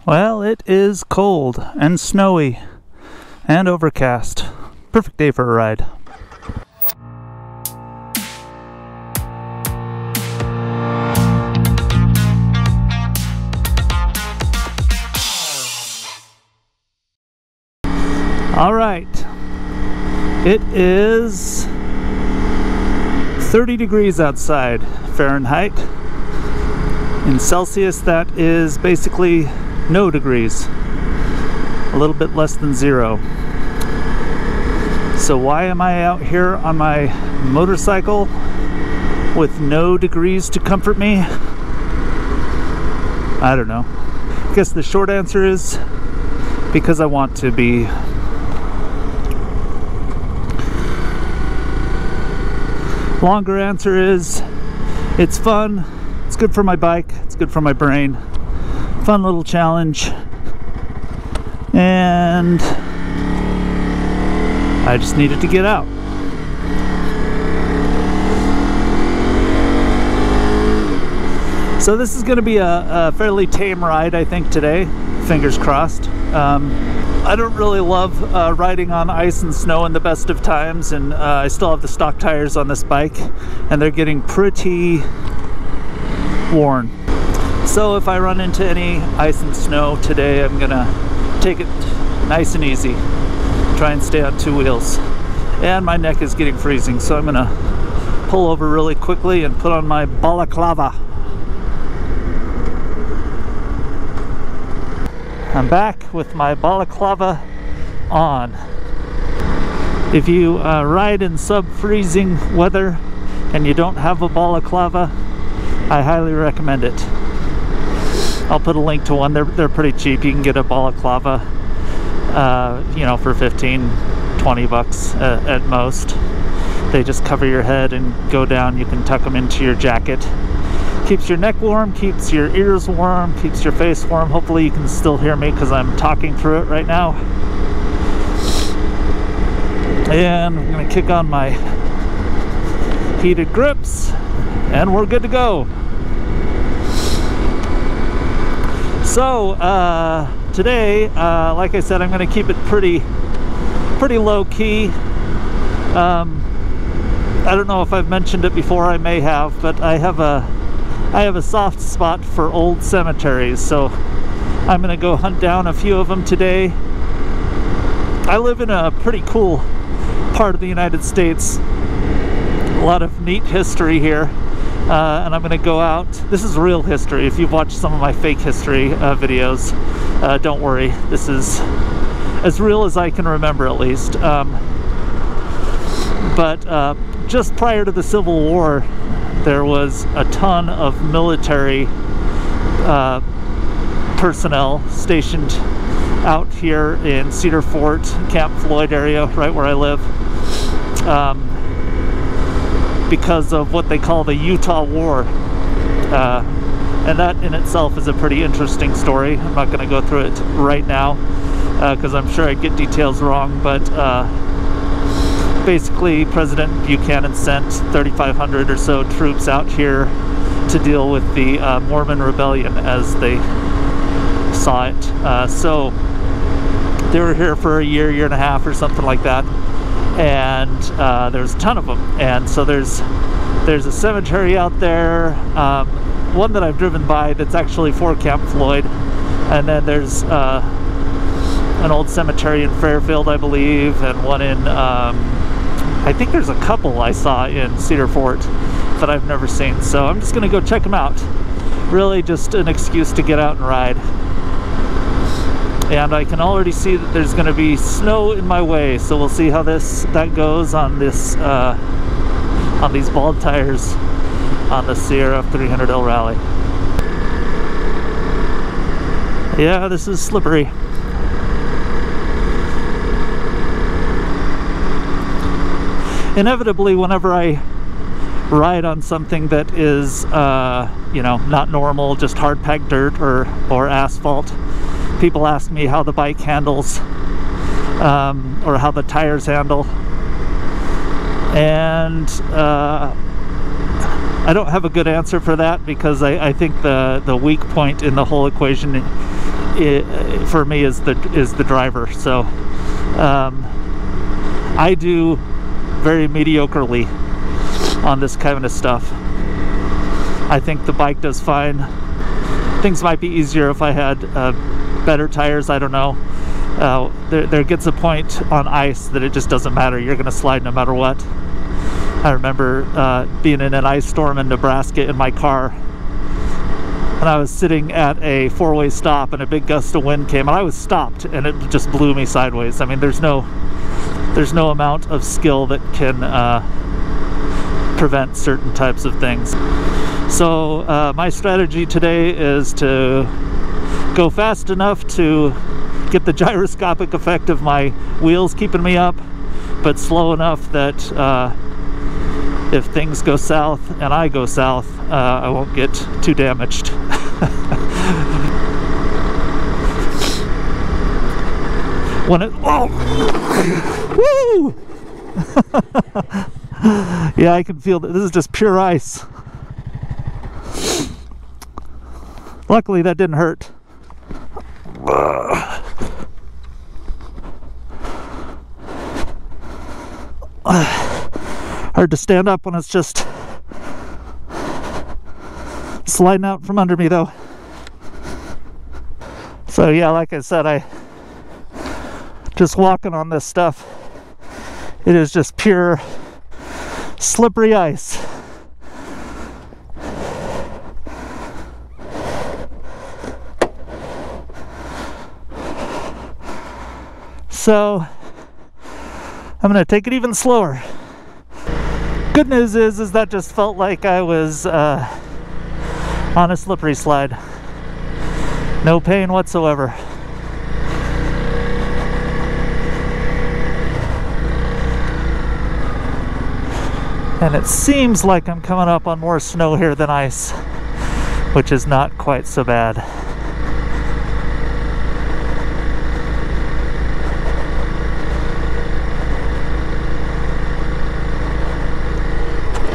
Well, it is cold and snowy and overcast. Perfect day for a ride. All right, it is 30 degrees outside Fahrenheit. In Celsius, that is basically no degrees, a little bit less than 0. So why am I out here on my motorcycle with no degrees to comfort me? I don't know. I guess the short answer is because I want to be. Longer answer is it's fun, it's good for my bike, it's good for my brain. Fun little challenge, and I just needed to get out. So this is going to be a fairly tame ride, I think, today. Fingers crossed. I don't really love riding on ice and snow in the best of times, and I still have the stock tires on this bike, and they're getting pretty worn. So if I run into any ice and snow today, I'm gonna take it nice and easy. Try and stay on 2 wheels. And my neck is getting freezing, so I'm gonna pull over really quickly and put on my balaclava. I'm back with my balaclava on. If you ride in sub-freezing weather and you don't have a balaclava, I highly recommend it. I'll put a link to one. They're pretty cheap. You can get a balaclava, you know, for 15-20 bucks at most. They just cover your head and go down. You can tuck them into your jacket. Keeps your neck warm, keeps your ears warm, keeps your face warm. Hopefully you can still hear me because I'm talking through it right now. And I'm gonna kick on my heated grips and we're good to go. So today, like I said, I'm going to keep it pretty low key. I don't know if I've mentioned it before. I may have, but I have a soft spot for old cemeteries, so I'm going to go hunt down a few of them today. I live in a pretty cool part of the United States. A lot of neat history here. And I'm going to go out. This is real history. If you've watched some of my fake history videos, don't worry. This is as real as I can remember, at least. But just prior to the Civil War, there was a ton of military personnel stationed out here in Cedar Fort, Camp Floyd area, right where I live. Because of what they call the Utah War. And that in itself is a pretty interesting story. I'm not going to go through it right now because I'm sure I get details wrong, but basically President Buchanan sent 3,500 or so troops out here to deal with the Mormon rebellion as they saw it. So they were here for a year and a half or something like that. And there's a ton of them, and so there's a cemetery out there, one that I've driven by that's actually for Camp Floyd, and then there's an old cemetery in Fairfield, I believe, and one in I think there's a couple I saw in Cedar Fort that I've never seen, so I'm just gonna go check them out. Really just an excuse to get out and ride. And I can already see that there's going to be snow in my way, so we'll see how that goes on this on these bald tires on the CRF300L rally. Yeah, this is slippery. Inevitably, whenever I ride on something that is, you know, not normal, just hard packed dirt or asphalt, people ask me how the bike handles or how the tires handle, and I don't have a good answer for that because I think the weak point in the whole equation for me is the driver. So I do very mediocrely on this kind of stuff. I think the bike does fine. Things might be easier if I had better tires. I don't know. There gets a point on ice that it just doesn't matter. You're going to slide no matter what. I remember being in an ice storm in Nebraska in my car, and I was sitting at a four-way stop, and a big gust of wind came, and I was stopped, and it just blew me sideways. I mean, there's no amount of skill that can prevent certain types of things. So my strategy today is to go fast enough to get the gyroscopic effect of my wheels keeping me up, but slow enough that if things go south and I go south, I won't get too damaged. When it, oh, woo! Yeah, I can feel that this is just pure ice. Luckily, that didn't hurt. Hard to stand up when it's just sliding out from under me, though. So yeah, like I said, just walking on this stuff, it is just pure slippery ice. So I'm gonna take it even slower. Good news is that just felt like I was on a slippery slide. No pain whatsoever. And it seems like I'm coming up on more snow here than ice, which is not quite so bad.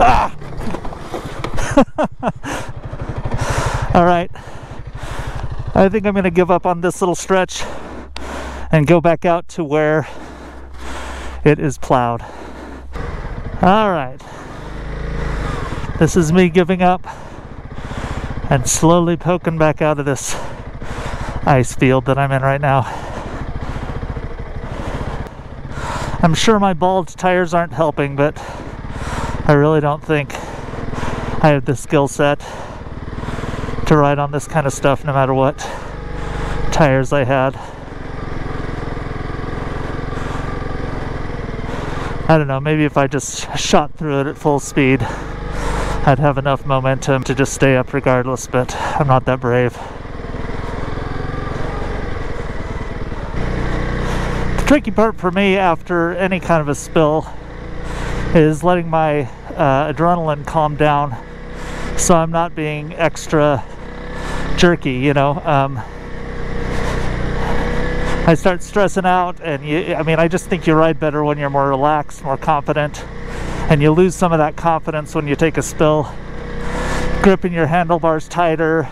Ah! All right, I think I'm going to give up on this little stretch and go back out to where it is plowed. All right, this is me giving up and slowly poking back out of this ice field that I'm in right now. I'm sure my bald tires aren't helping, but I really don't think I have the skill set to ride on this kind of stuff no matter what tires I had. I don't know, maybe if I just shot through it at full speed, I'd have enough momentum to just stay up regardless, but I'm not that brave. The tricky part for me after any kind of a spill is letting my adrenaline calm down so I'm not being extra jerky, you know. I start stressing out, and I just think you ride better when you're more relaxed, more confident, and you lose some of that confidence when you take a spill, gripping your handlebars tighter,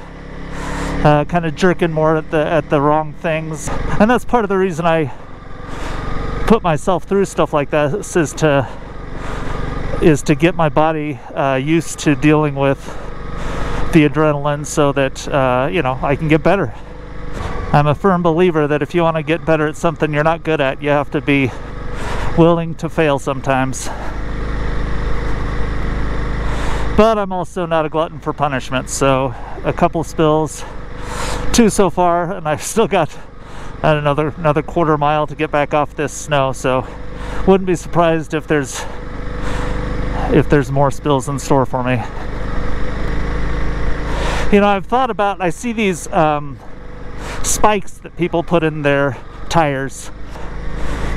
kind of jerking more at the wrong things. And that's part of the reason I put myself through stuff like this, is to get my body used to dealing with the adrenaline so that I can get better. I'm a firm believer that if you want to get better at something you're not good at, you have to be willing to fail sometimes. But I'm also not a glutton for punishment, so a couple spills, 2 so far, and I've still got another quarter mile to get back off this snow, so wouldn't be surprised if there's more spills in store for me. You know, I've thought about, I see these spikes that people put in their tires.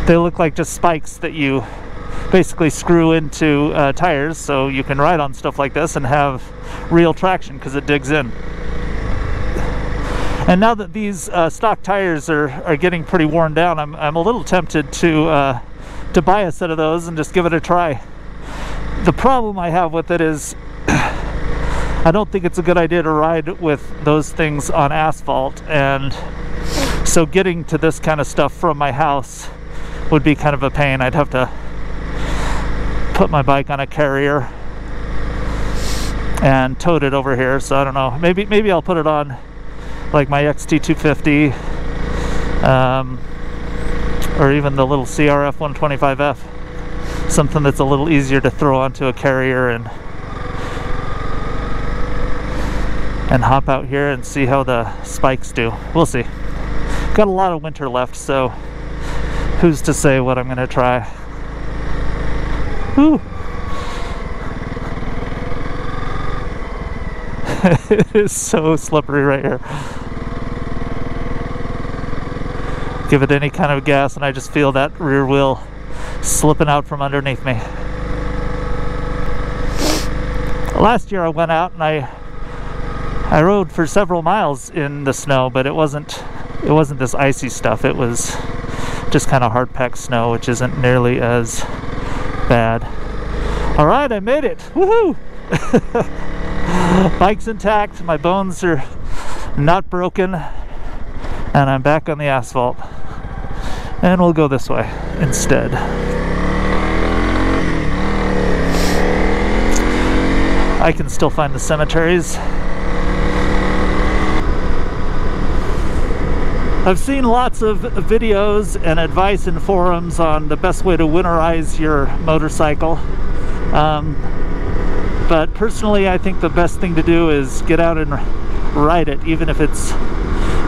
They look like just spikes that you basically screw into tires so you can ride on stuff like this and have real traction because it digs in. And now that these stock tires are getting pretty worn down, I'm a little tempted to buy a set of those and just give it a try. The problem I have with it is I don't think it's a good idea to ride with those things on asphalt, and so getting to this kind of stuff from my house would be kind of a pain. I'd have to put my bike on a carrier and towed it over here. So I don't know, maybe I'll put it on like my XT250 or even the little CRF125F, something that's a little easier to throw onto a carrier and hop out here and see how the spikes do. We'll see. Got a lot of winter left, so who's to say what I'm gonna try. Whew. It is so slippery right here. Give it any kind of gas and I just feel that rear wheel slipping out from underneath me. Last year I went out and I rode for several miles in the snow, but it wasn't this icy stuff. It was just kind of hard packed snow, which isn't nearly as bad. All right, I made it. Woohoo! Bike's intact, my bones are not broken, and I'm back on the asphalt. And we'll go this way instead. I can still find the cemeteries. I've seen lots of videos and advice in forums on the best way to winterize your motorcycle. But personally, I think the best thing to do is get out and ride it, even if it's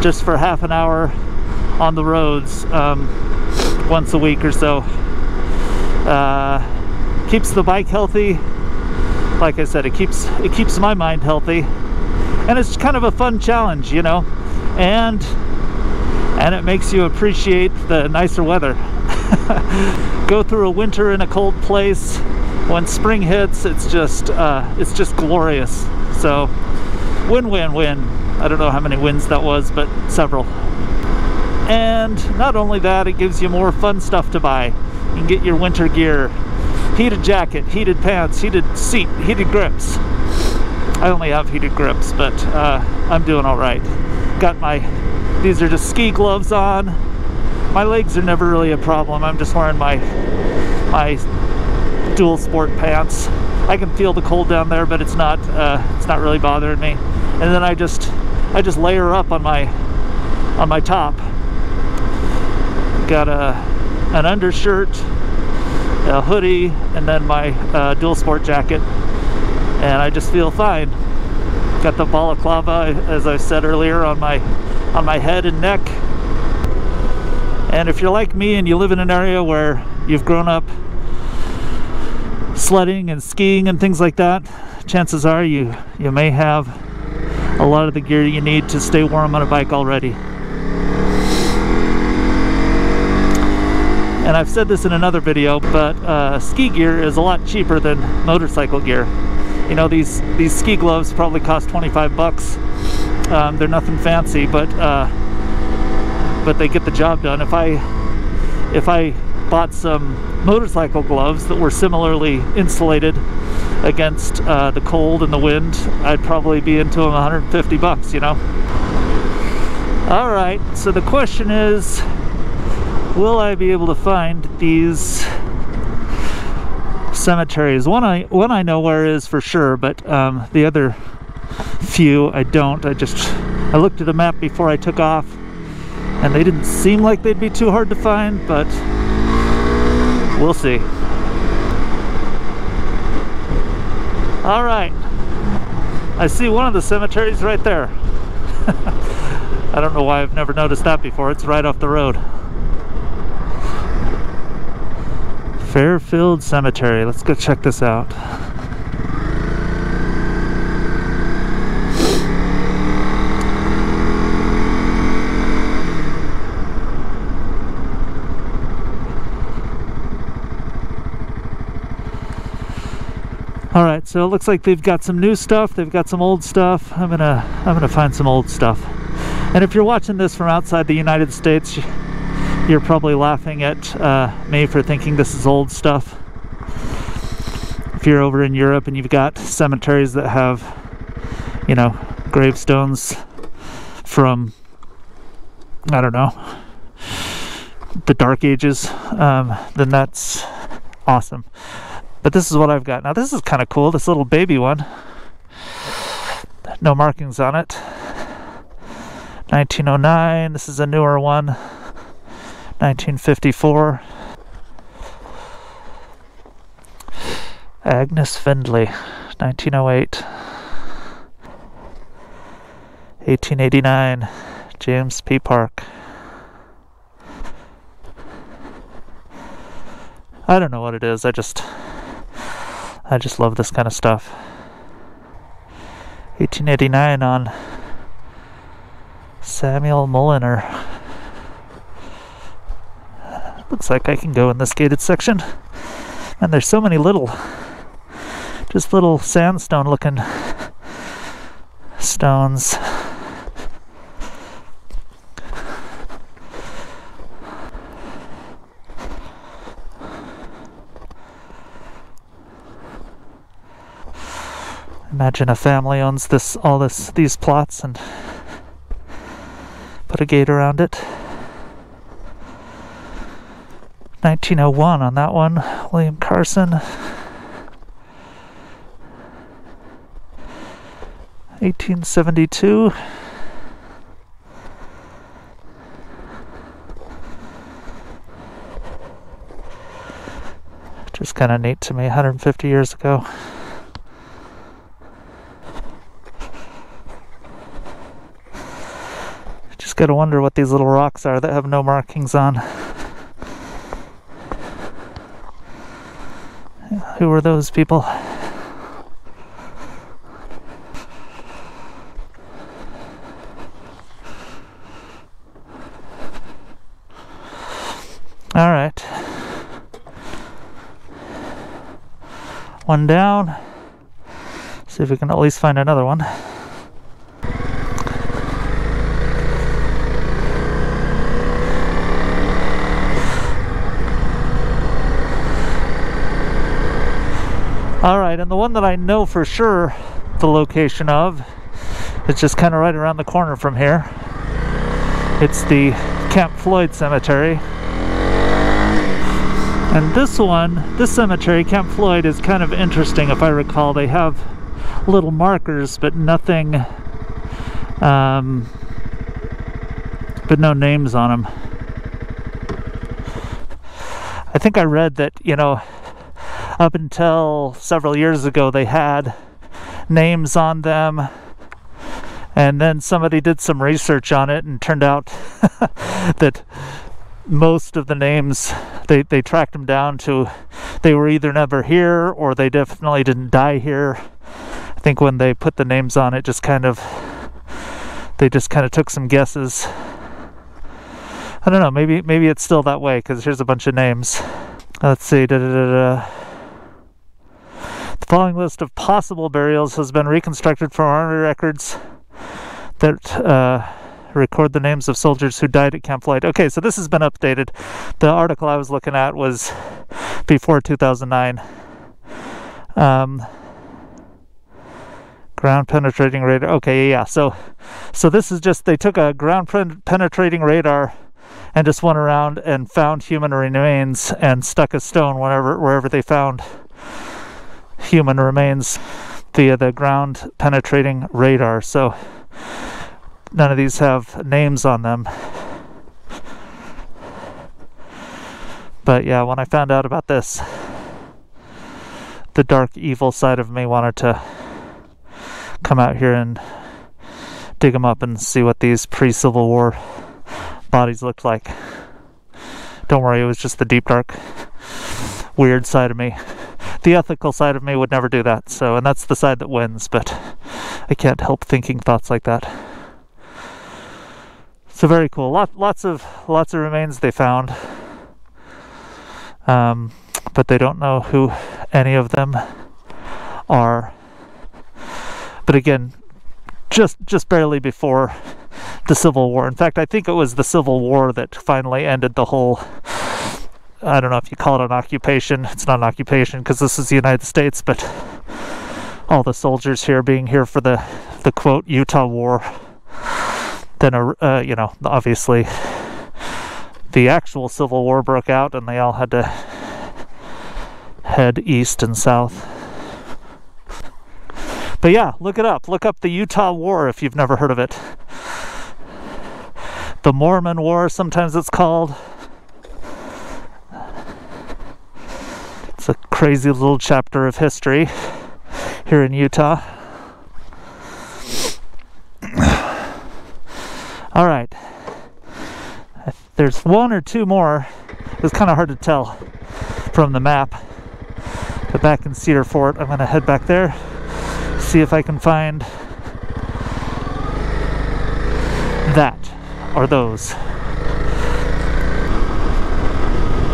just for half an hour on the roads once a week or so. Keeps the bike healthy. Like I said, it keeps my mind healthy, and it's kind of a fun challenge, you know, and it makes you appreciate the nicer weather. Go through a winter in a cold place. When spring hits, it's just glorious. So win-win-win. I don't know how many wins that was, but several. And not only that, it gives you more fun stuff to buy. You can get your winter gear, heated jacket, heated pants, heated seat, heated grips. I only have heated grips, but I'm doing all right. Got these are just ski gloves on. My legs are never really a problem. I'm just wearing my dual sport pants. I can feel the cold down there, but it's not really bothering me. And then I just layer up on my top. Got an undershirt, a hoodie, and then my dual sport jacket, and I just feel fine. Got the balaclava, as I said earlier, on my head and neck. And if you're like me and you live in an area where you've grown up sledding and skiing and things like that, chances are you may have a lot of the gear you need to stay warm on a bike already. And I've said this in another video, but ski gear is a lot cheaper than motorcycle gear. You know, these ski gloves probably cost 25 bucks. They're nothing fancy, but they get the job done. If I bought some motorcycle gloves that were similarly insulated against the cold and the wind, I'd probably be into them 150 bucks, you know. All right, so the question is, will I be able to find these cemeteries? One I know where is for sure, but the other few I don't. I looked at a map before I took off, and they didn't seem like they'd be too hard to find, but we'll see. All right, I see one of the cemeteries right there. I don't know why I've never noticed that before. It's right off the road. Fairfield Cemetery. Let's go check this out. All right, so it looks like they've got some new stuff. They've got some old stuff. I'm gonna find some old stuff. And if you're watching this from outside the United States, you're probably laughing at me for thinking this is old stuff. If you're over in Europe and you've got cemeteries that have you know, gravestones from, I don't know, the Dark Ages, then that's awesome. But this is what I've got. Now this is kind of cool, this little baby one. No markings on it. 1909, this is a newer one. 1954. Agnes Findlay, 1908. 1889, James P. Park. I don't know what it is, I just love this kind of stuff. 1889 on Samuel Mulliner. Looks like I can go in this gated section. And there's so many little, just little sandstone looking stones. Imagine a family owns these plots and put a gate around it. 1901 on that one, William Carson. 1872. Just kind of neat to me, 150 years ago. Just gotta wonder what these little rocks are that have no markings on. Who were those people? All right. One down. See if we can at least find another one. Alright, and the one that I know for sure the location of is just kind of right around the corner from here. It's the Camp Floyd Cemetery. And this cemetery, Camp Floyd, is kind of interesting. If I recall, they have little markers, but nothing, but no names on them. I think I read that, you know, up until several years ago they had names on them, and then somebody did some research on it and turned out that most of the names, they tracked them down to, they were either never here or they definitely didn't die here. I think when they put the names on it, they just kind of took some guesses. I don't know, maybe it's still that way, because here's a bunch of names. Let's see, The following list of possible burials has been reconstructed from army records that record the names of soldiers who died at Camp Floyd. Okay, so this has been updated. The article I was looking at was before 2009. Ground penetrating radar. Okay, yeah. So this is just, they took a ground penetrating radar and just went around and found human remains and stuck a stone wherever they found human remains via the ground penetrating radar. So none of these have names on them. But yeah, when I found out about this, the dark evil side of me wanted to come out here and dig them up and see what these pre-Civil War bodies looked like. Don't worry, it was just the deep dark weird side of me. The ethical side of me would never do that, so, and that's the side that wins, but I can't help thinking thoughts like that. So very cool. Lots of remains they found, but they don't know who any of them are. But again, just barely before the Civil War. In fact, I think it was the Civil War that finally ended the whole, I don't know if you call it an occupation. It's not an occupation because this is the United States, but all the soldiers here being here for the quote Utah War. Then you know, obviously the actual Civil War broke out and they all had to head east and south. But yeah, look it up. Look up the Utah War if you've never heard of it. The Mormon War, sometimes it's called. It's a crazy little chapter of history here in Utah. All right. There's one or two more. It was kind of hard to tell from the map. But back in Cedar Fort, I'm going to head back there, see if I can find that or those.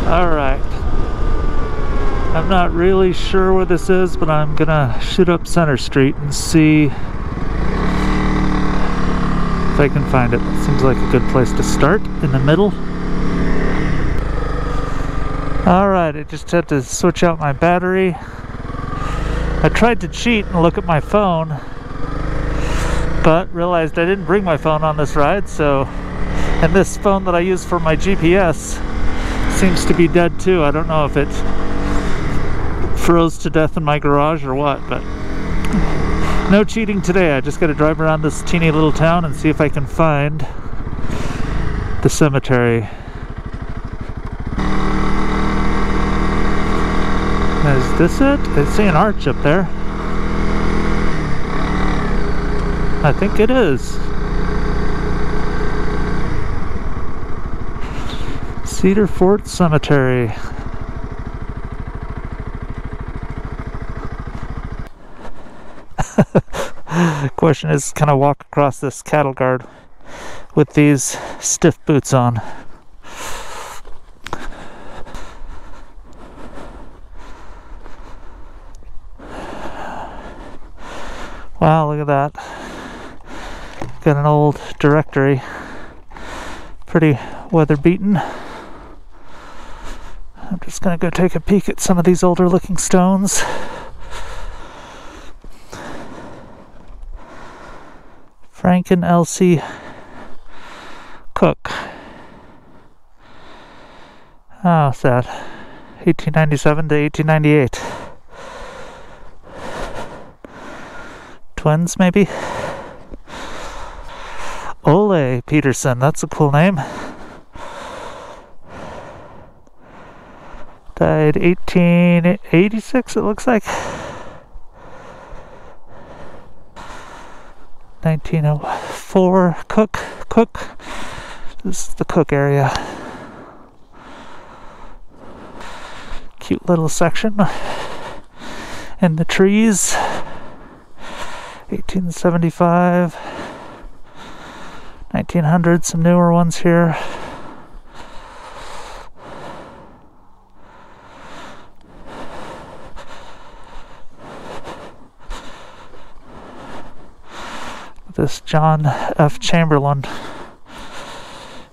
All right. I'm not really sure where this is, but I'm going to shoot up Center Street and see if I can find it. Seems like a good place to start, in the middle. Alright, I just had to switch out my battery. I tried to cheat and look at my phone, but realized I didn't bring my phone on this ride, so... And this phone that I use for my GPS seems to be dead too. I don't know if it froze to death in my garage or what, but... No cheating today. I just got to drive around this teeny little town and see if I can find the cemetery. Is this it? I see an arch up there. I think it is. Cedar Fort Cemetery. Question is, can I walk across this cattle guard with these stiff boots on? Wow, look at that. Got an old directory. Pretty weather beaten. I'm just gonna go take a peek at some of these older looking stones. Frank and Elsie Cook. Oh, sad. 1897 to 1898. Twins, maybe? Ole Peterson, that's a cool name. Died 1886, it looks like. 1904. Cook. This is the Cook area. Cute little section in the trees. 1875. 1900, some newer ones here. This John F. Chamberlain,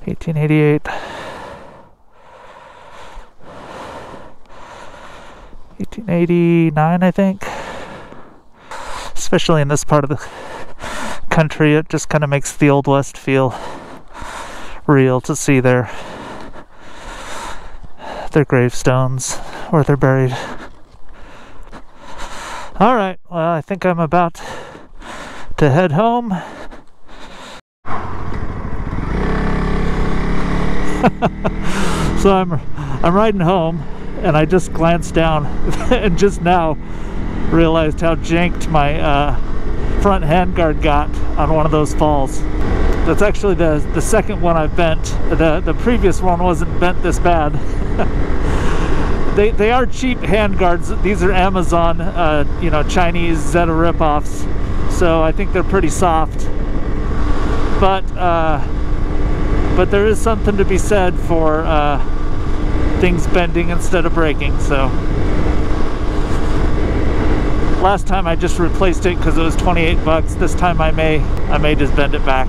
1888. 1889, I think. Especially in this part of the country, it just kind of makes the Old West feel real to see their gravestones where they're buried. All right, well, I think I'm about to head home. So I'm riding home, and I just glanced down and just now realized how janked my front handguard got on one of those falls. That's actually the second one I've bent. The previous one wasn't bent this bad. They are cheap handguards. These are Amazon, you know, Chinese Zeta ripoffs. So I think they're pretty soft, but there is something to be said for things bending instead of breaking. So last time I just replaced it because it was 28 bucks. This time I may just bend it back.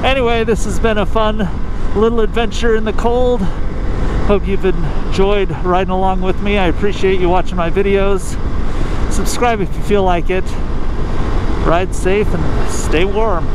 Anyway, this has been a fun little adventure in the cold. Hope you've enjoyed riding along with me. I appreciate you watching my videos. Subscribe if you feel like it. Ride safe and stay warm.